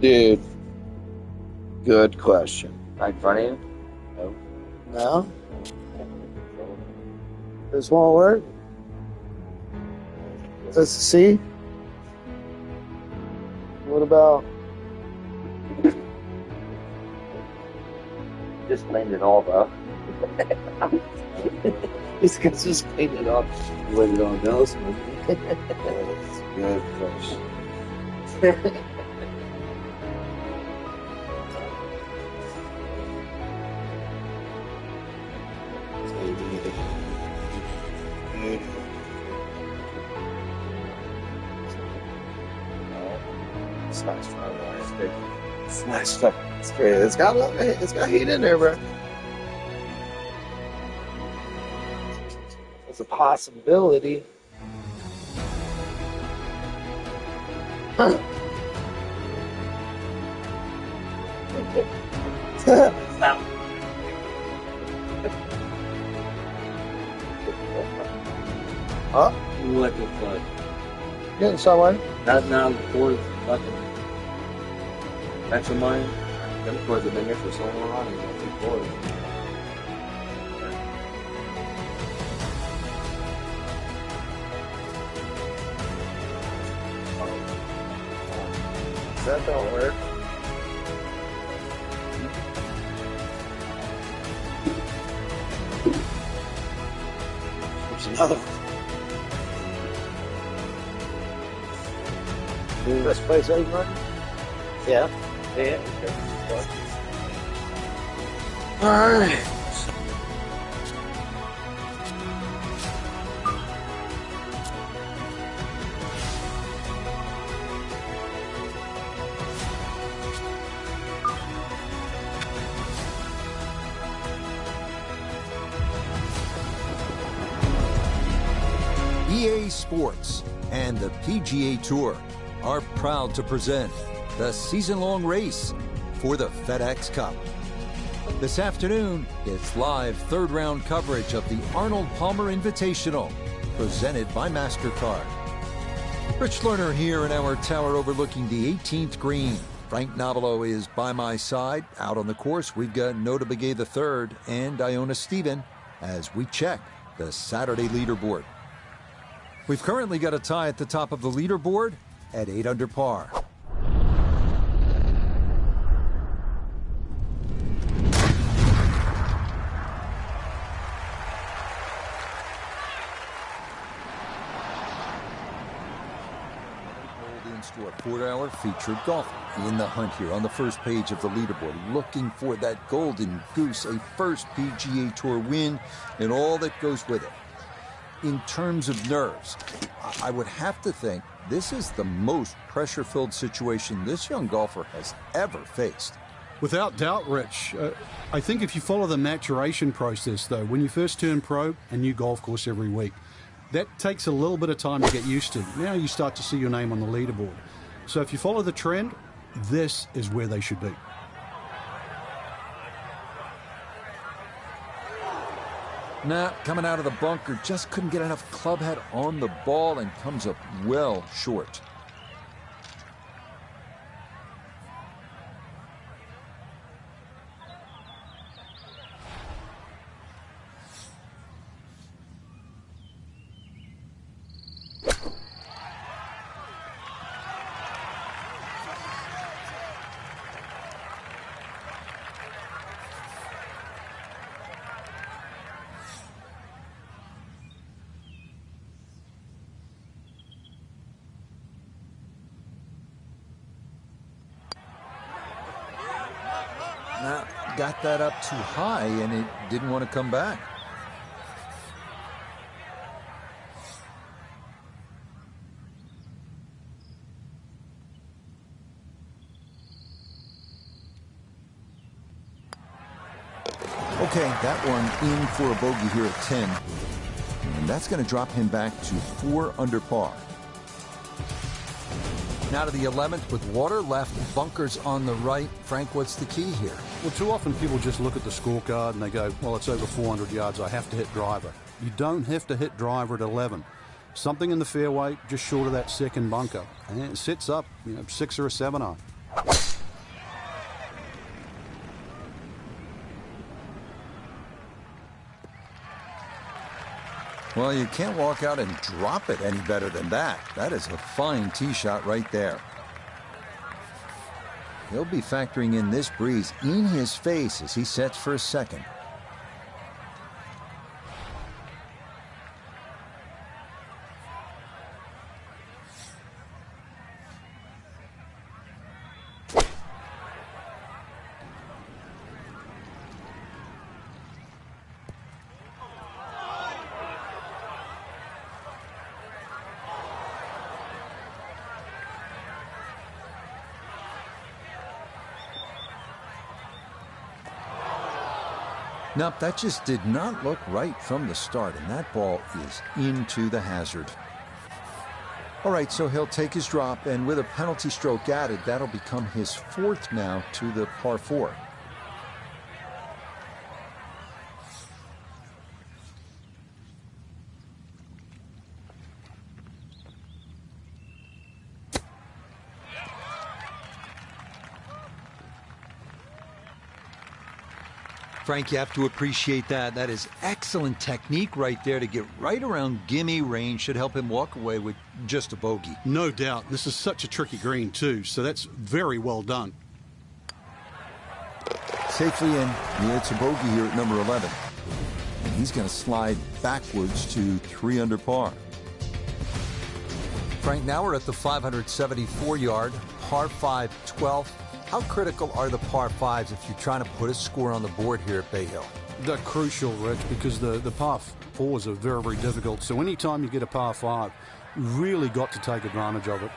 Dude, good question. Right in front of you? No. No? This won't work? Is this a C? What about... Just cleaned it all, bro. These guys just cleaned it up. What it all goes. That's a good question. Smash fire. It's good. Smash fire. It's great. It's got heat in there, bro. It's a possibility. Huh? What the fuck? Getting somewhere. That's now the fourth fucking metro mine. Them cores have been here for so long. It's like 2 cores. That don't work. There's another one. This place ain't running? Yeah. Yeah. Alright. EA Sports and the PGA Tour are proud to present the season-long race for the FedEx Cup. This afternoon, it's live third-round coverage of the Arnold Palmer Invitational, presented by MasterCard. Rich Lerner here in our tower overlooking the 18th green. Frank Nobilo is by my side. Out on the course, we've got Nota Begay III and Iona Stephen as we check the Saturday leaderboard. We've currently got a tie at the top of the leaderboard at 8 under par. To a 4-hour featured golfer in the hunt here on the first page of the leaderboard, looking for that golden goose, a first PGA Tour win, and all that goes with it. In terms of nerves, I would have to think this is the most pressure-filled situation this young golfer has ever faced. Without doubt, Rich. I think if you follow the maturation process, though, when you first turn pro, a new golf course every week, that takes a little bit of time to get used to. Now you start to see your name on the leaderboard. So if you follow the trend, this is where they should be. Nah, coming out of the bunker, just couldn't get enough club head on the ball and comes up well short. Now, got that up too high, and it didn't want to come back. Okay, that one in for a bogey here at 10. And that's going to drop him back to 4 under par. Now to the 11th with water left, bunkers on the right. Frank, what's the key here? Well, too often people just look at the scorecard and they go, well, it's over 400 yards, I have to hit driver. You don't have to hit driver at 11. Something in the fairway, just short of that second bunker. And it sits up, 6 or a 7 iron. Well, you can't walk out and drop it any better than that. That is a fine tee shot right there. He'll be factoring in this breeze in his face as he sets for a second. Nope, that just did not look right from the start, and that ball is into the hazard. All right, so he'll take his drop, and with a penalty stroke added, that'll become his fourth now to the par 4. Frank, you have to appreciate that. That is excellent technique right there to get right around gimme range. Should help him walk away with just a bogey. No doubt. This is such a tricky green, too, so that's very well done. Safely in. It's a bogey here at number 11. And he's going to slide backwards to 3 under par. Frank, now we're at the 574-yard, par 5, 12th. How critical are the par 5s if you're trying to put a score on the board here at Bay Hill? They're crucial, Rich, because the par 4s are very, very difficult. So anytime you get a par 5, you've really got to take advantage of it.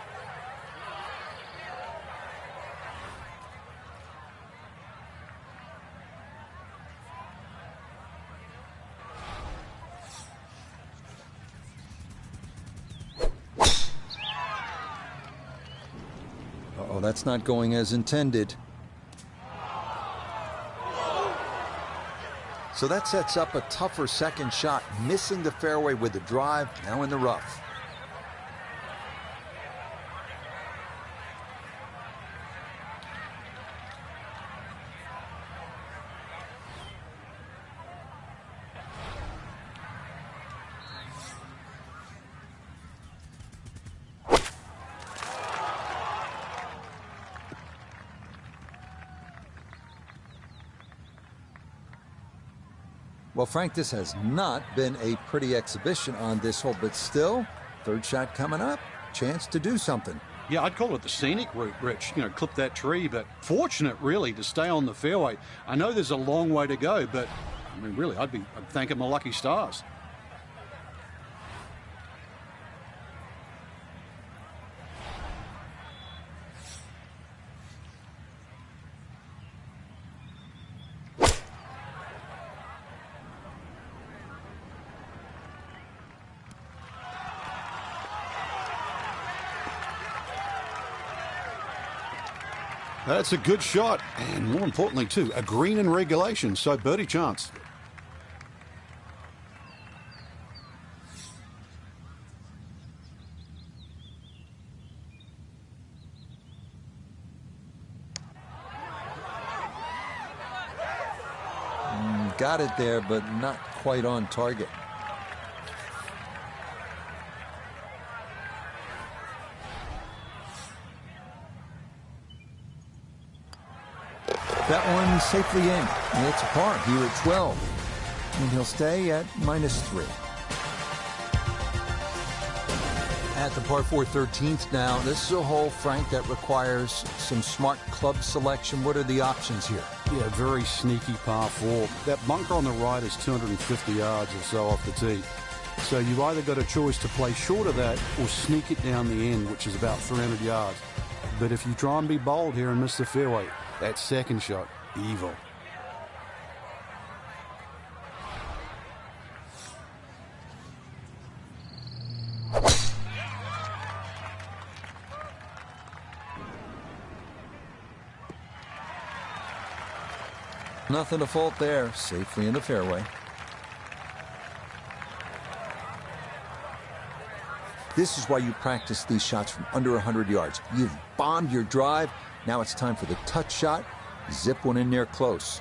Oh, that's not going as intended. So that sets up a tougher second shot, missing the fairway with the drive, now in the rough. Well, Frank, this has not been a pretty exhibition on this hole, but still, third shot coming up, chance to do something. Yeah, I'd call it the scenic route, Rich. You know, clip that tree, but fortunate, really, to stay on the fairway. I know there's a long way to go, but, I mean, really, I'd thank my lucky stars. That's a good shot, and more importantly, too, a green in regulation, so birdie chance. Got it there, but not quite on target. That one safely in. It's a par here at 12. And he'll stay at -3. At the par 4 13th now, this is a hole, Frank, that requires some smart club selection. What are the options here? Yeah, very sneaky par 4. That bunker on the right is 250 yards or so off the tee. So you've either got a choice to play short of that or sneak it down the end, which is about 300 yards. But if you try and be bold here and miss the fairway, that second shot, evil. Nothing to fault there, safely in the fairway. This is why you practice these shots from under 100 yards. You've bombed your drive. Now it's time for the touch shot. Zip one in there close.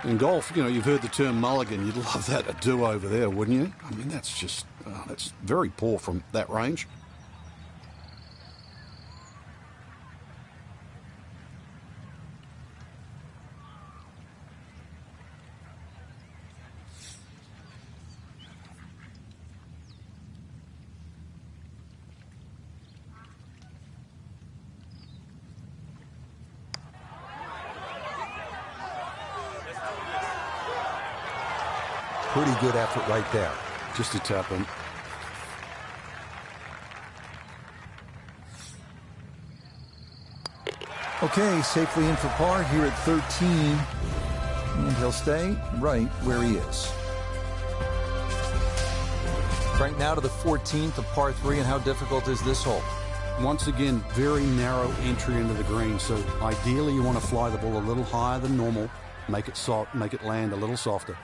In golf, you know, you've heard the term mulligan. You'd love that, a do-over there, wouldn't you? I mean, that's just, that's very poor from that range. Pretty good effort right there. Just a tap in. Okay, safely in for par here at 13. And he'll stay right where he is. Right now to the 14th, a par 3, and how difficult is this hole? Once again, very narrow entry into the green, so ideally you want to fly the ball a little higher than normal, make it soft, make it land a little softer.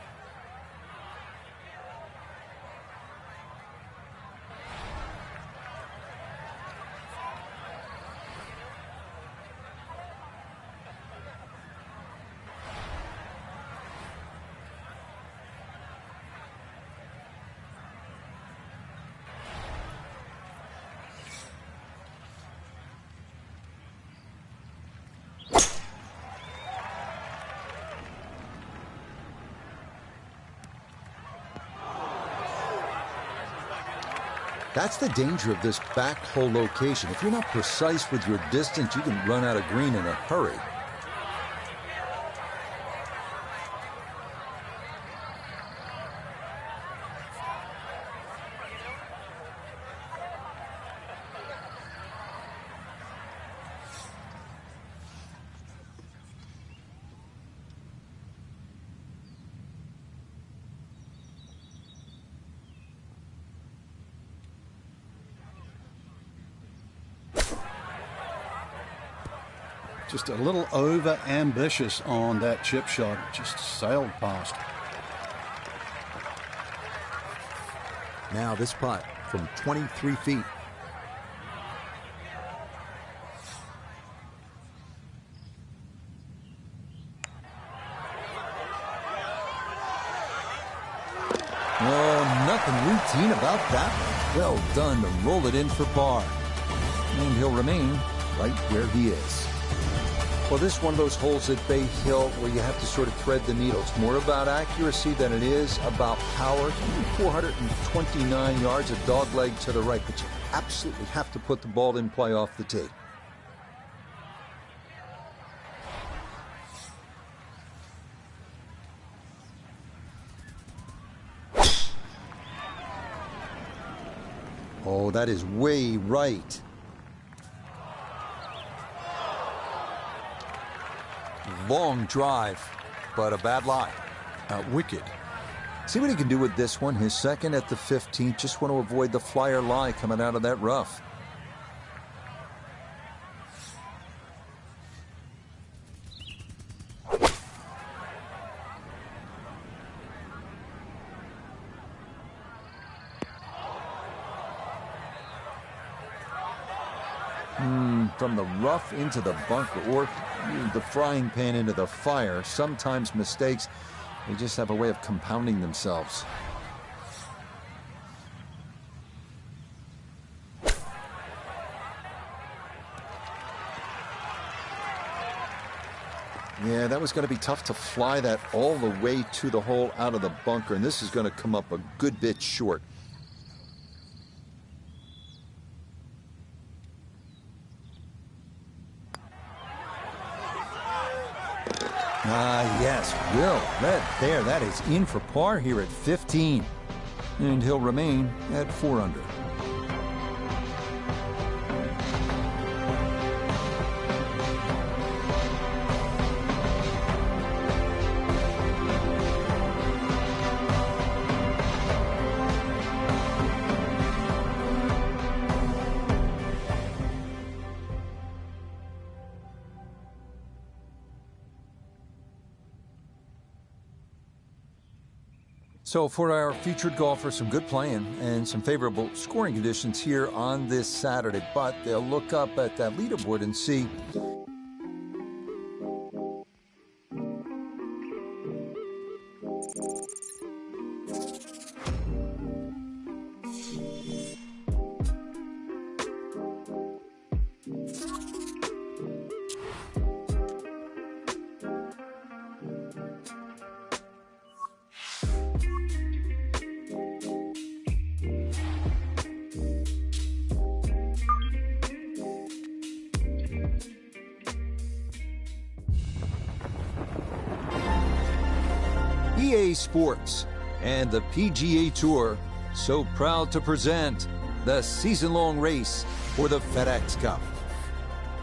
That's the danger of this back hole location. If you're not precise with your distance, you can run out of green in a hurry. Just a little over-ambitious on that chip shot. Just sailed past. Now this putt from 23 feet. Oh, nothing routine about that one. Well done to roll it in for par. And he'll remain right where he is. Well, this is one of those holes at Bay Hill where you have to sort of thread the needle. It's more about accuracy than it is about power. 429 yards, a dog leg to the right, but you absolutely have to put the ball in play off the tee. Oh, that is way right. Long drive, but a bad lie. Wicked. See what he can do with this one. His second at the 15th. Just want to avoid the flyer lie coming out of that rough. From the rough into the bunker, or the frying pan into the fire. Sometimes mistakes, they just have a way of compounding themselves. Yeah, that was going to be tough to fly that all the way to the hole out of the bunker, and this is going to come up a good bit short. Yes, Will Red there. That is in for par here at 15. And he'll remain at 4 under. So for our featured golfers, some good playing and some favorable scoring conditions here on this Saturday. But they'll look up at that leaderboard and see EA Sports and the PGA Tour so proud to present the season-long race for the FedEx Cup.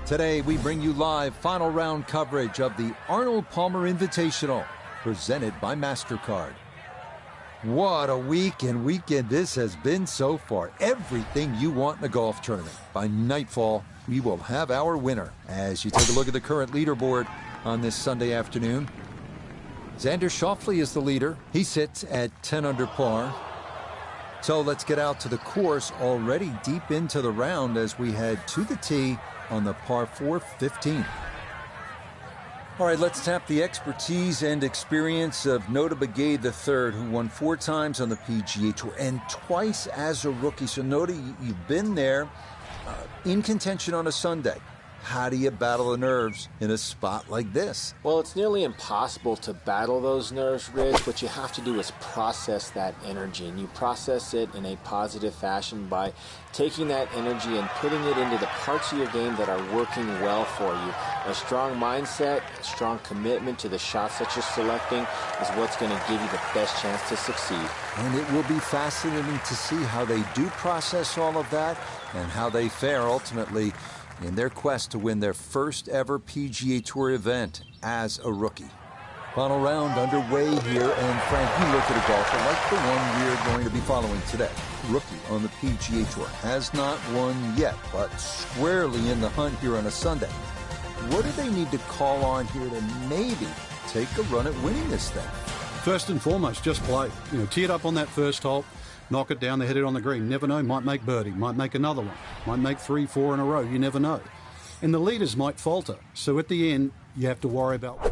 Today, we bring you live final round coverage of the Arnold Palmer Invitational, presented by MasterCard. What a week and weekend this has been so far. Everything you want in a golf tournament. By nightfall, we will have our winner. As you take a look at the current leaderboard on this Sunday afternoon, Xander Schauffele is the leader. He sits at 10 under par. So let's get out to the course, already deep into the round as we head to the tee on the par 4 15. All right, let's tap the expertise and experience of Nota Begay III, who won 4 times on the PGA Tour and twice as a rookie. So Nota, you've been there in contention on a Sunday. How do you battle the nerves in a spot like this? Well, it's nearly impossible to battle those nerves, Rich. What you have to do is process that energy, and you process it in a positive fashion by taking that energy and putting it into the parts of your game that are working well for you. A strong mindset, a strong commitment to the shots that you're selecting is what's going to give you the best chance to succeed. And it will be fascinating to see how they do process all of that and how they fare ultimately in their quest to win their first ever PGA Tour event as a rookie. Final round underway here, and Frank, you look at a golfer like the one we're going to be following today. Rookie on the PGA Tour, has not won yet, but squarely in the hunt here on a Sunday. What do they need to call on here to maybe take a run at winning this thing? First and foremost, just play. Tee it up on that first hole. Knock it down, they hit it on the green. Never know, might make birdie, might make another one, might make 3, 4 in a row, you never know. And the leaders might falter. So at the end, you have to worry about...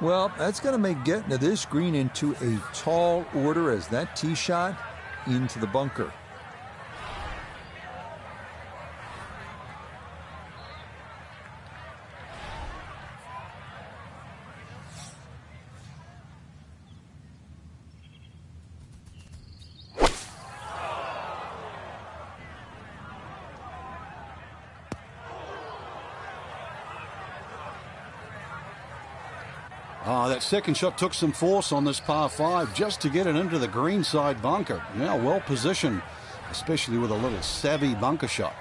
Well, that's going to make getting to this green into a tall order as that tee shot into the bunker. That second shot took some force on this par 5 just to get it into the greenside bunker. Now well positioned, especially with a little savvy bunker shot.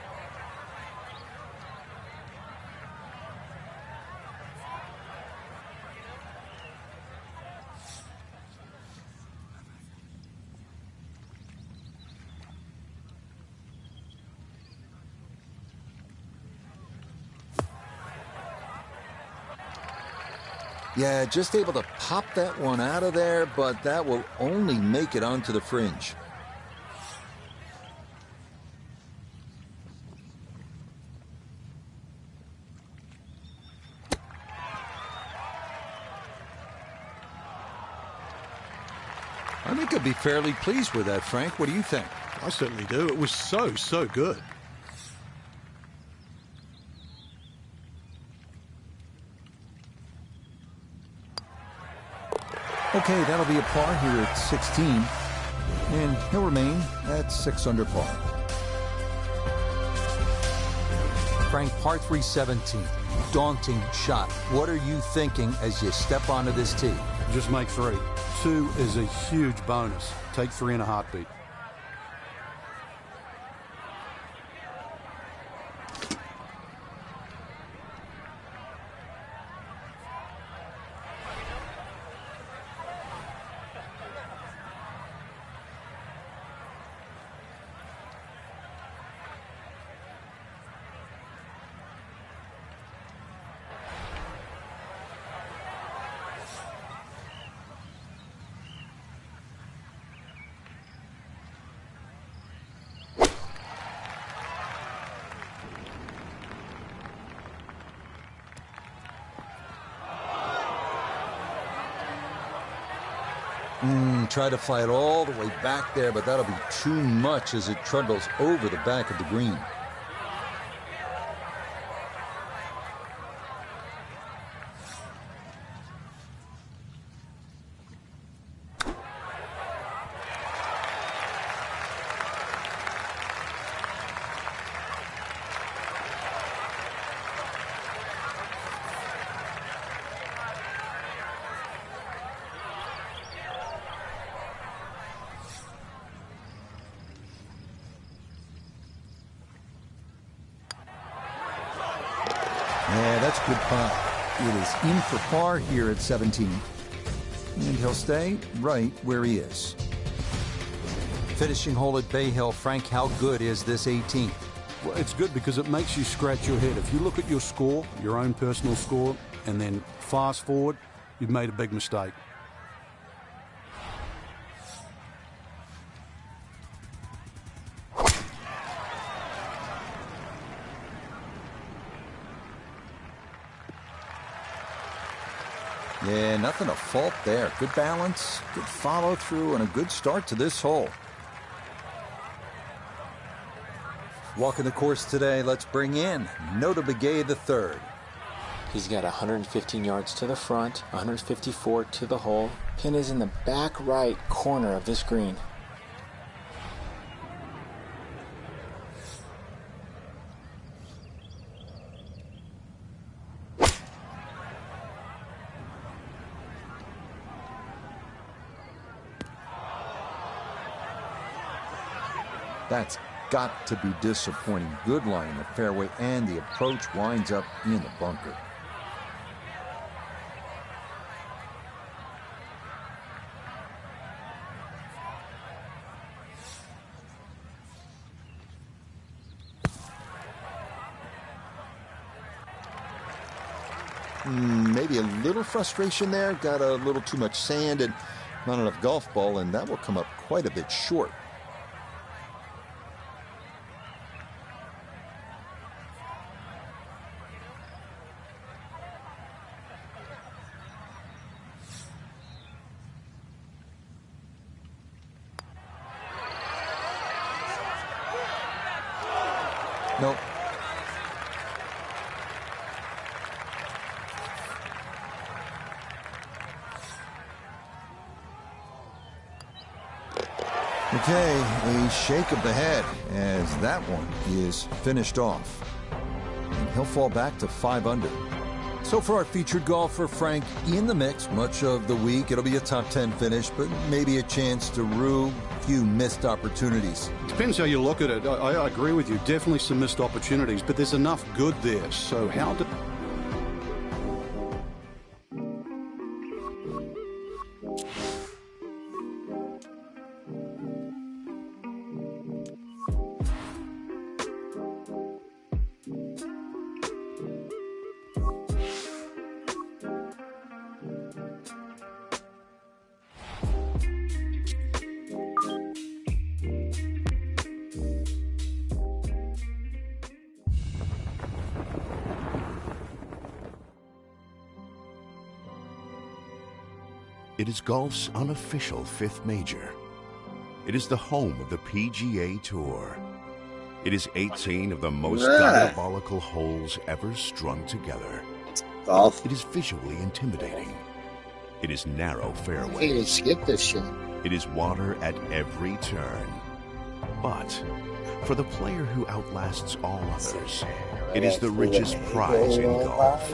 Yeah, just able to pop that one out of there, but that will only make it onto the fringe. I think I'd be fairly pleased with that, Frank. What do you think? I certainly do. It was so good. Okay, that'll be a par here at 16, and he'll remain at 6 under par. Frank, par 3 17. Daunting shot. What are you thinking as you step onto this tee? Just make 3. 2 is a huge bonus. Take 3 in a heartbeat. Try to fly it all the way back there, but that'll be too much as it trundles over the back of the green. that's a good putt. It is in for par here at 17. And he'll stay right where he is. Finishing hole at Bay Hill, Frank, how good is this 18th? Well, it's good because it makes you scratch your head. If you look at your score, your own personal score, and then fast forward, you've made a big mistake. Yeah, nothing to fault there. Good balance, good follow through, and a good start to this hole. Walking the course today, let's bring in Notah Begay III. He's got 115 yards to the front, 154 to the hole. Pin is in the back right corner of this green. That's got to be disappointing. Good line in the fairway, and the approach winds up in the bunker. Maybe a little frustration there. Got a little too much sand and not enough golf ball, and that will come up quite a bit short. Nope. Okay, a shake of the head as that one is finished off. And he'll fall back to 5 under. So for our featured golfer, Frank, in the mix much of the week. It'll be a top 10 finish, but maybe a chance to rue a few missed opportunities. Depends how you look at it. I agree with you. Definitely some missed opportunities, but there's enough good there. So how do... It is golf's unofficial 5th major. It is the home of the PGA Tour. It is 18 of the most diabolical holes ever strung together. Golf. It is visually intimidating. It is narrow Hey, fairways. skip this shit. It is water at every turn. But for the player who outlasts all others, it is the richest prize in golf.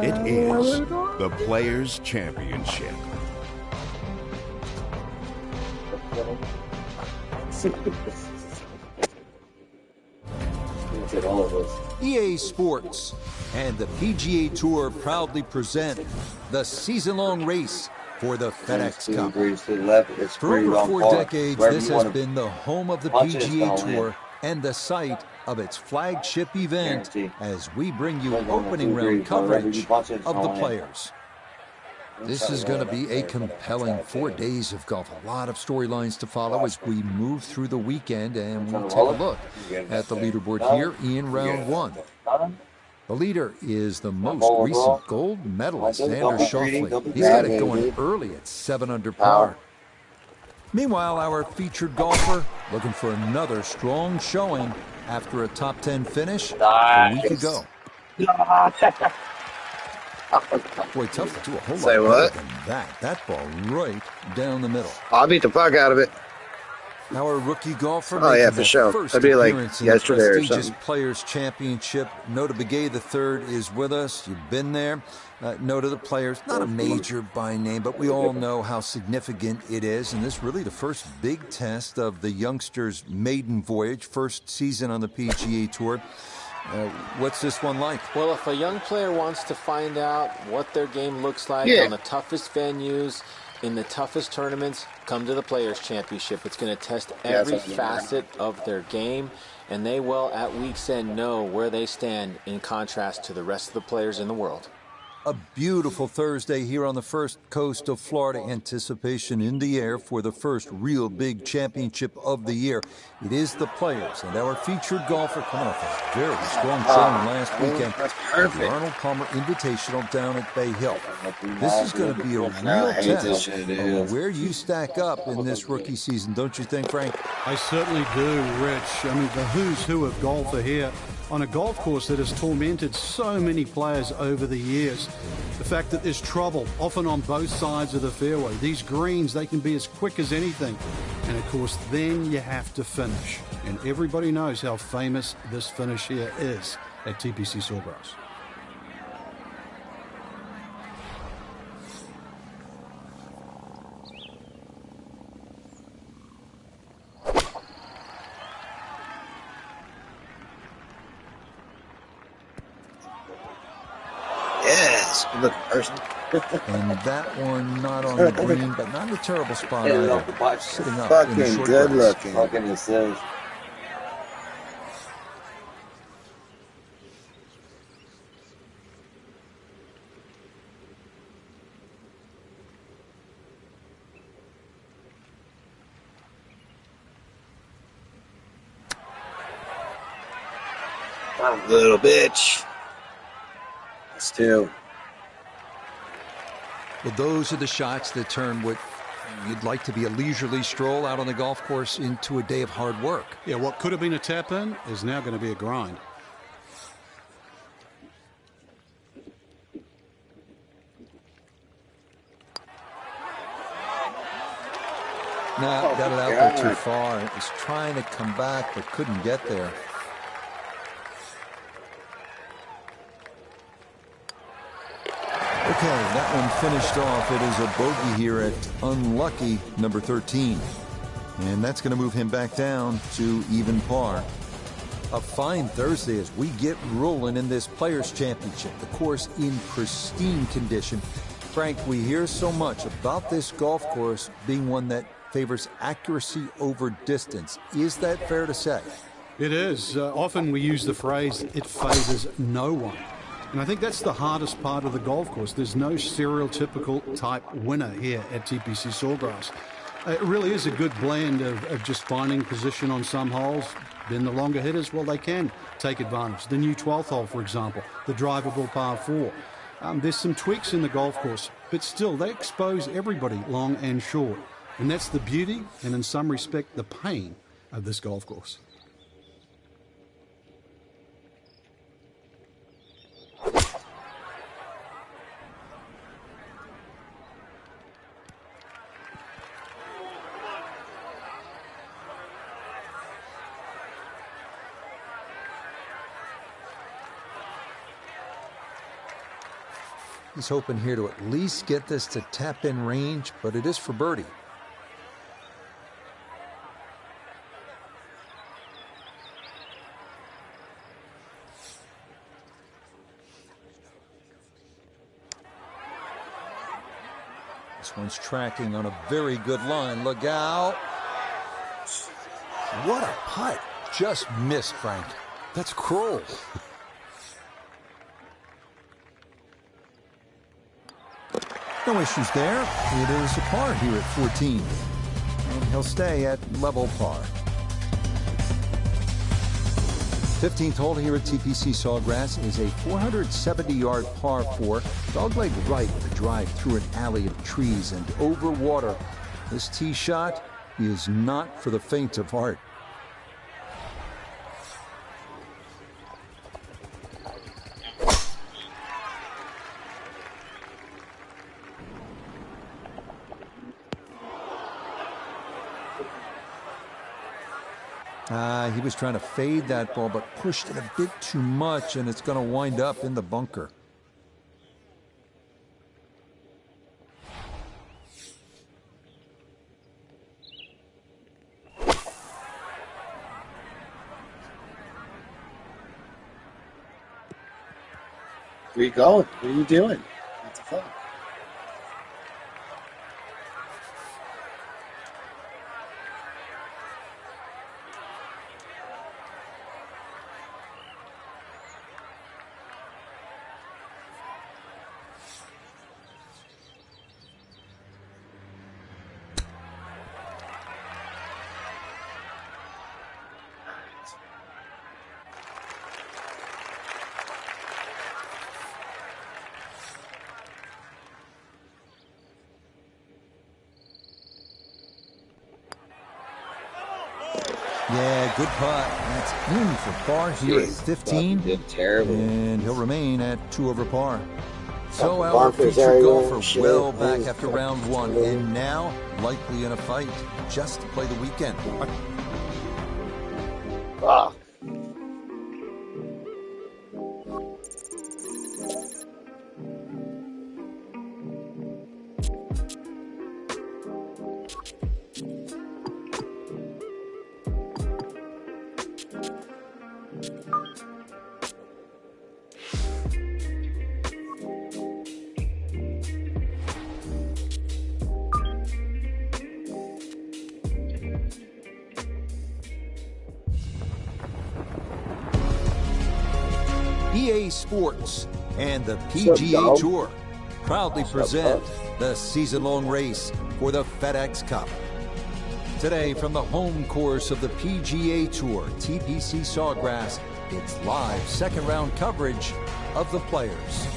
It is the Players' Championship. EA Sports and the PGA Tour proudly present the season-long race for the FedEx Cup. For over 4 decades, this has been the home of the PGA Tour and the site of its flagship event as we bring you opening round coverage of the players. This is going to be a compelling 4 days of golf. A lot of storylines to follow as we move through the weekend, and we take a look at the leaderboard here in round 1. The leader is the most recent gold medalist, Xander Schauffele. He's got it going early at 7 under par. Meanwhile, our featured golfer looking for another strong showing after a top 10 finish a week ago. Boy, tough to do a whole Say lot what? better than that. That ball right down the middle. I'll beat the fuck out of it. Our rookie golfer Oh, yeah, making for the sure. first That'd be like appearance in yesterday the or prestigious something. Players Championship. Notah Begay III is with us. You've been there. Notah, the Players, not a major by name, but we all know how significant it is. And this really the first big test of the youngster's maiden voyage, first season on the PGA Tour. What's this one like? Well, if a young player wants to find out what their game looks like on the toughest venues, in the toughest tournaments, come to the Players' Championship. It's going to test every facet of their game, and they will, at week's end, know where they stand in contrast to the rest of the players in the world. A beautiful Thursday here on the first coast of Florida. Anticipation in the air for the first real big championship of the year. It is the Players, and our featured golfer coming off a very strong showing last weekend. The Arnold Palmer Invitational down at Bay Hill. This is going to be a real test of where you stack up in this rookie season, don't you think, Frank? I certainly do, Rich. I mean, the who's who of golf are here on a golf course that has tormented so many players over the years. The fact that there's trouble, often on both sides of the fairway. These greens, they can be as quick as anything. And of course, then you have to finish. And everybody knows how famous this finish here is at TPC Sawgrass. Yes, good looking person. And that one not on the green, but not in a terrible spot either. Sitting up in the Fucking short good grass. looking. Fucking it says. Little bitch. That's two. Well, those are the shots that turn what you'd like to be a leisurely stroll out on the golf course into a day of hard work. Yeah, what could have been a tap-in is now going to be a grind. No, got it out there too far. It was trying to come back, but couldn't get there. Okay, that one finished off. It is a bogey here at unlucky number 13. And that's going to move him back down to even par. A fine Thursday as we get rolling in this Players' Championship. The course in pristine condition. Frank, we hear so much about this golf course being one that favors accuracy over distance. Is that fair to say? It is. Often we use the phrase, it favors no one. And I think that's the hardest part of the golf course. There's no stereotypical type winner here at TPC Sawgrass. It really is a good blend of just finding position on some holes. Then the longer hitters, well, they can take advantage. The new 12th hole, for example, the drivable par 4. There's some tweaks in the golf course, but still they expose everybody long and short. And that's the beauty and in some respect the pain of this golf course. He's hoping here to at least get this to tap-in range, but it is for birdie. This one's tracking on a very good line. Look out. What a putt. Just missed, Frank. That's cruel. No issues there. It is a par here at 14. And he'll stay at level par. 15th hole here at TPC Sawgrass is a 470-yard par 4. Dogleg right with a drive through an alley of trees and over water. This tee shot is not for the faint of heart. He was trying to fade that ball, but pushed it a bit too much, and it's going to wind up in the bunker. Where you going? What are you doing? What the fuck? Yeah, good putt. That's in for par here at 15. Did terrible. And he'll remain at 2 over par. So Fucking our bonkers featured area golfer and shit. well back He's after fucking round 1 shit. and now likely in a fight just to play the weekend. Fuck. EA Sports and the up, PGA dog? Tour proudly present the season-long race for the FedEx Cup. Today, from the home course of the PGA Tour, TPC Sawgrass, it's live second-round coverage of the Players.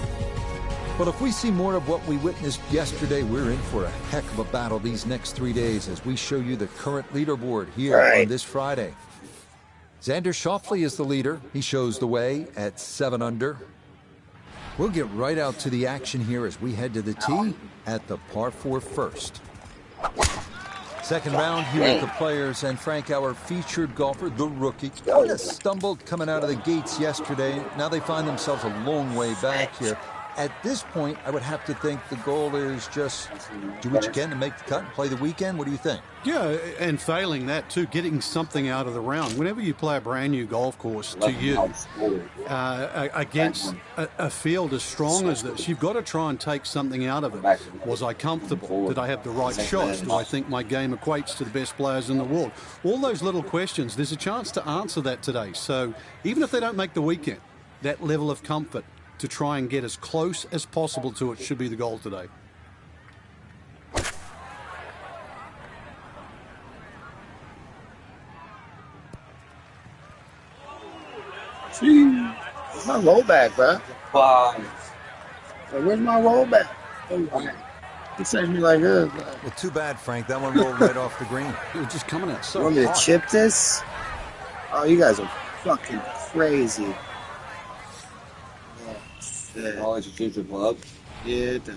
But if we see more of what we witnessed yesterday, we're in for a heck of a battle these next 3 days as we show you the current leaderboard here Right. on this Friday. Xander Schauffele is the leader. He shows the way at 7 under. We'll get right out to the action here as we head to the tee at the par 4 first. Second round here at the Players, and Frank, our featured golfer, the rookie, kind of stumbled coming out of the gates yesterday. Now they find themselves a long way back here. At this point, I would have to think the goal is just do what you can to make the cut and play the weekend. What do you think? Yeah, and failing that too, getting something out of the round. Whenever you play a brand new golf course to you, against a field as strong as this, you've got to try and take something out of it. Was I comfortable? Did I have the right shots? Do I think my game equates to the best players in the world? All those little questions, there's a chance to answer that today. So even if they don't make the weekend, that level of comfort to try and get as close as possible to it should be the goal today. Where's my rollback, bro? Where's my rollback? He says me like this. Well, too bad, Frank. That one rolled right off the green. It was just coming out You so want me to hot. chip this? Oh, you guys are fucking crazy. Oh, shit. I'll let you change your club. Yeah, it does.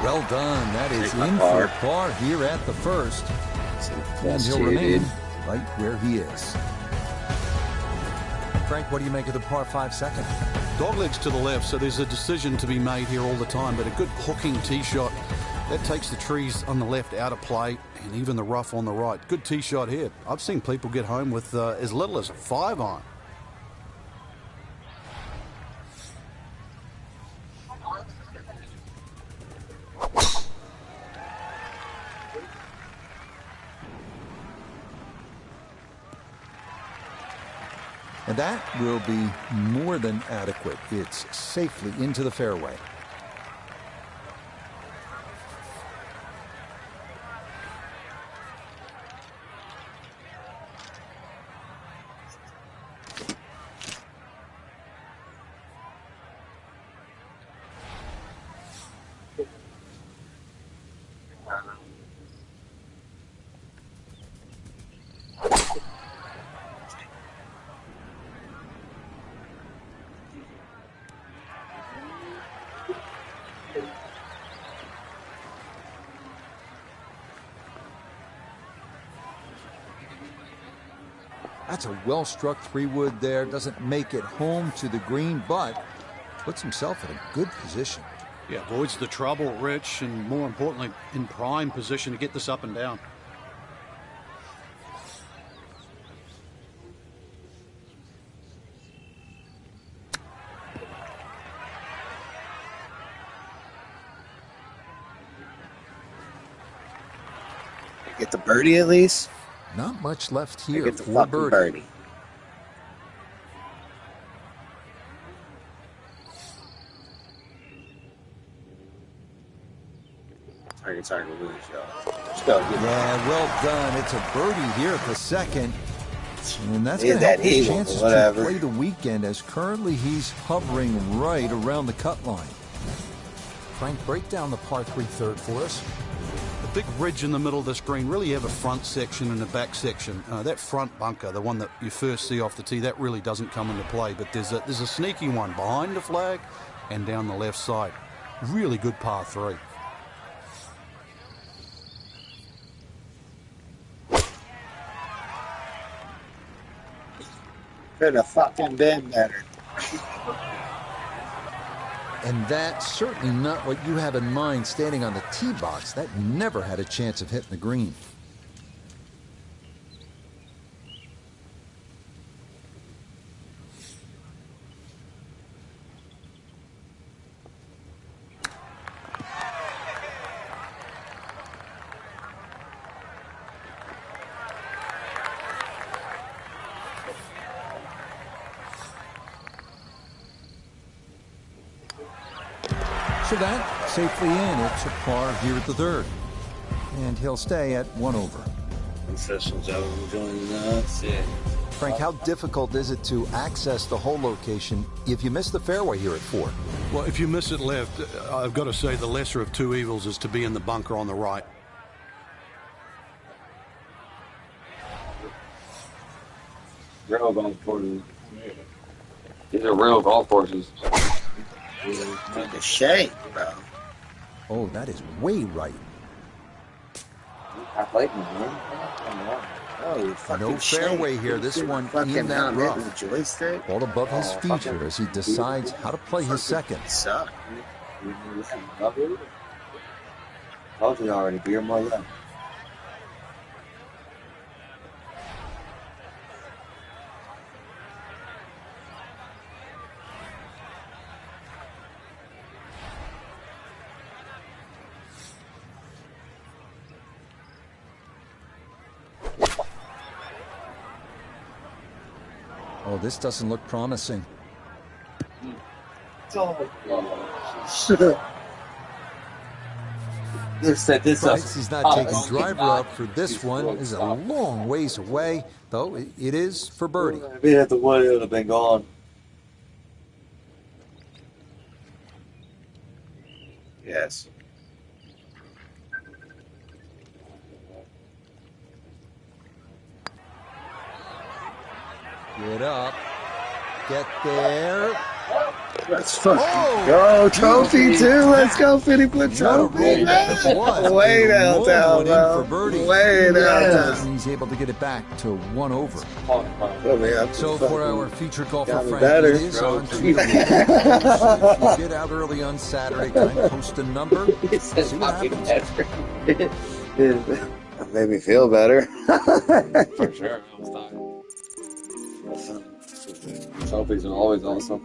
Well done. That is Take my in par. for par here at the first. And he'll remain right where he is. Frank, what do you make of the par 5 second? Doglegs to the left, so there's a decision to be made here all the time, but a good hooking tee shot, that takes the trees on the left out of play and even the rough on the right. Good tee shot here. I've seen people get home with as little as a 5 iron. And that will be more than adequate. It's safely into the fairway. That's a well-struck 3-wood there. Doesn't make it home to the green, but puts himself in a good position. Yeah, avoids the trouble, Rich, and more importantly, in prime position to get this up and down. Get the birdie at least. Not much left here Get the for fucking birdie. birdie. Tiger Woods, y'all. Let's go. Yeah, well done. It's a birdie here at the second. And that's Yeah, going to help that his eagle, chances whatever. to play the weekend, as currently he's hovering right around the cut line. Frank, break down the par 3 third for us. The big ridge in the middle of this green, really you have a front section and a back section. That front bunker, the one that you first see off the tee, that really doesn't come into play. But there's a sneaky one behind the flag and down the left side. Really good par 3. Could have fucking been better. And that's certainly not what you have in mind standing on the tee box. That never had a chance of hitting the green. So that safely in. It's a par here at the third. And he'll stay at 1 over. Sessions over joining us. Yeah. Frank, how difficult is it to access the hole location if you miss the fairway here at 4? Well, if you miss it left, I've got to say the lesser of two evils is to be in the bunker on the right. Real golf courses. These are real golf courses. The shape, bro. Oh, that is way right. I played them, man. Come on. Oh, you fucking No fairway here. This one in that rough. Joystick. Ball above his feet here as he decides how to play his second. Suck. Told you already, beer more left. Oh, this doesn't look promising. They set this up. Price, he's not taking driver up for this one. Is a long ways away, though it is for birdie. If he hit the wood, it would have been gone. Yes. Get up. Get there. Let's fucking go. Trophy too. Let's go, Fitty put trophy. Way downtown, bro. Way downtown. He's able to get it back to 1 over. So For our featured golfer, got me Frank, better, it is bro. on to you. If you get out early on Saturday, try and post a number. See what happens. That made me feel better. For sure. Trophies are always awesome.